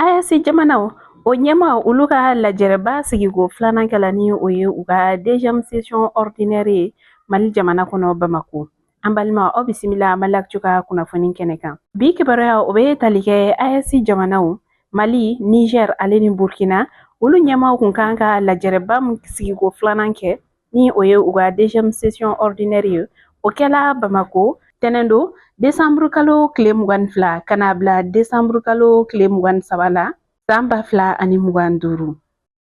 AES jamanaw o ɲɛma olu ka lajɛrɛba sigiko filanan kɛla ni o ye u ka deuxième session ordinaire ye Mali jamana kɔnɔ Bamako. An balima aw bisimila Malaktu ka kunnafoni kɛnɛ kan. Bi kibaruya o bɛ tali kɛ AES jamanaw Mali, Niger ale ni Burkina olu ɲɛmaw kun kan ka lajɛrɛba min sigiko filanan kɛ ni o ye u ka deuxième session ordinaire ye. O kɛla Bamako tɛnɛn don décembre kalo tile 22 kana bila décembre kalo tile 23 la san 2025.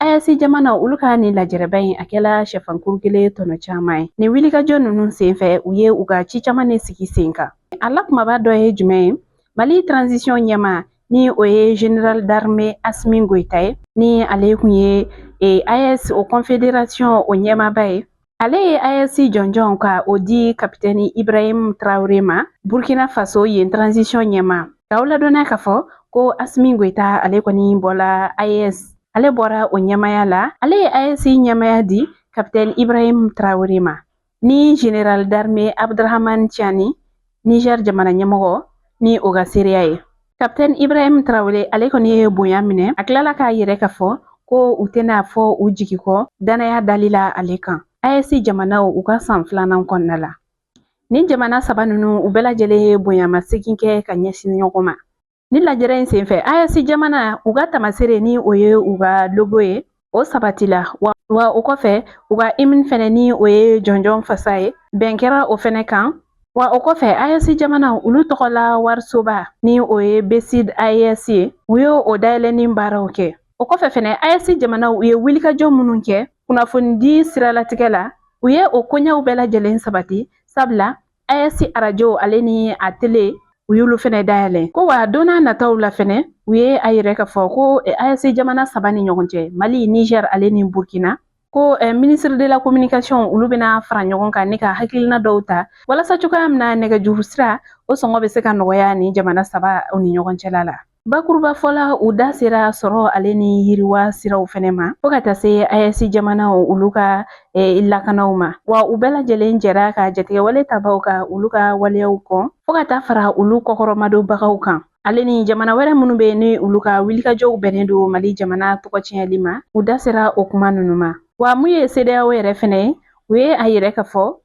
AES jamana olu ka ni lajɛrɛba in a kɛla sɛfankuru kelen tɔnɔ caman ye. Ni wilikajɔ ninnu senfɛ u ye u ka ci caman ne sigi sen kan. A la kumaba dɔ ye jumɛn ye? Mali transition ɲɛma ni o ye général d'armée Assimi Goïta ye ni ale kun ye AES o confédération o ɲɛmaba ye. Ale ye AES jɔnjɔn ka o di capitaine Ibrahim Traoré ma Burkina Faso yen transition ɲɛma. K'aw ladɔnniya k'a fɔ ko Assimi Goïta ale kɔni bɔla AES. Ale bɔra o ɲɛmaya la, ale ye AES ɲɛmaya di capitaine Ibrahim Traoré ma ni général d'armée Abdrahamane Tiani Niger jamana ɲɛmɔgɔ ni o ka seereya ye. Capitaine Ibrahim Traoré ale kɔni ye bonya minɛ a tilala k'a yɛrɛ k'a fɔ ko u tɛna fɔ u jigi kɔ danaya dalila ale kan. AES jamanaw u ka san filanan kɔnɔna la. Ni jamana saba ninnu u bɛɛ lajɛlen ye bonyamasegin kɛ ka ɲɛsin ɲɔgɔn ma. Ni lajɛrɛ in senfɛ AES jamana u ka tamasere ni o ye u ka logo ye o sabatila wa o kɔfɛ u ka hymne fɛnɛ ni o ye jɔnjɔn fasa ye bɛn kɛra o fɛnɛ kan. Wa o kɔfɛ AES jamana olu tɔgɔla warisoba ni o ye BESID AES ye u ye o dayɛlɛni baaraw kɛ. O kɔfɛ fɛnɛ AES jamanaw u ye wilikajɔ minnu kɛ kunnafoni di siralatigɛ la u ye o koɲɛw bɛɛ lajɛlen sabati sabula AES arajo ale ni a tele u y'olu fɛnɛ dayɛlɛ. Ko wa donna nataw la fɛnɛ u ye a yɛrɛ k'a fɔ ko AES jamana saba ni ɲɔgɔn cɛ Mali, Niger ale ni Burkina ko ministre de la communication olu bɛna fara ɲɔgɔn kan ne ka hakilina dɔw ta walasa cogoya min na nɛgɛjuru sira o sɔngɔ bɛ se ka nɔgɔya ni jamana saba u ni ɲɔgɔn cɛla la. Bakuruba fɔla u da sera sɔrɔ ale ni yiriwa siraw fɛnɛ ma fo ka taa se AES jamanaw olu ka lakanaw ma wa u bɛɛ lajɛlen jɛra ka jatigɛ wale tabaw ka olu ka waleyaw kɔ fo ka taa fara olu kɔkɔrɔmadonbagaw kan. Ale ni jamana wɛrɛ minnu bɛ ni olu ka wilikajɔw bɛnnen don Mali jamana tɔgɔciyɛli ma u da sera o kuma ninnu ma. Wa mun ye CEDEAO yɛrɛ fɛnɛ ye u ye a yɛrɛ k'a fɔ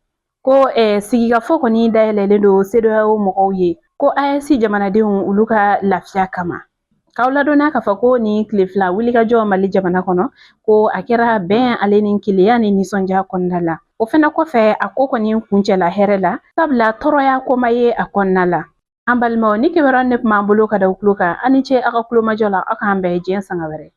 ko sigikafɔ kɔni dayɛlɛlen don CEDEAO mɔgɔw ye ko AES jamanadenw olu ka lafiya kama. K'aw ladɔnniya k'a fɔ ko ni tile fila wilikajɔ Mali jamana kɔnɔ ko a kɛra bɛn ale ni kelenya ni nisɔndiya kɔnɔna la. O fɛnɛ kɔfɛ a ko kɔni kuncɛla hɛrɛ la sabula tɔɔrɔya ko ma ye a kɔnɔna la. An balimaw ni kibaruya ne tun b'an bolo ka da u tulo kan a ni ce aw ka kulomajɔ la aw k'an bɛn diɲɛ sanga wɛrɛ.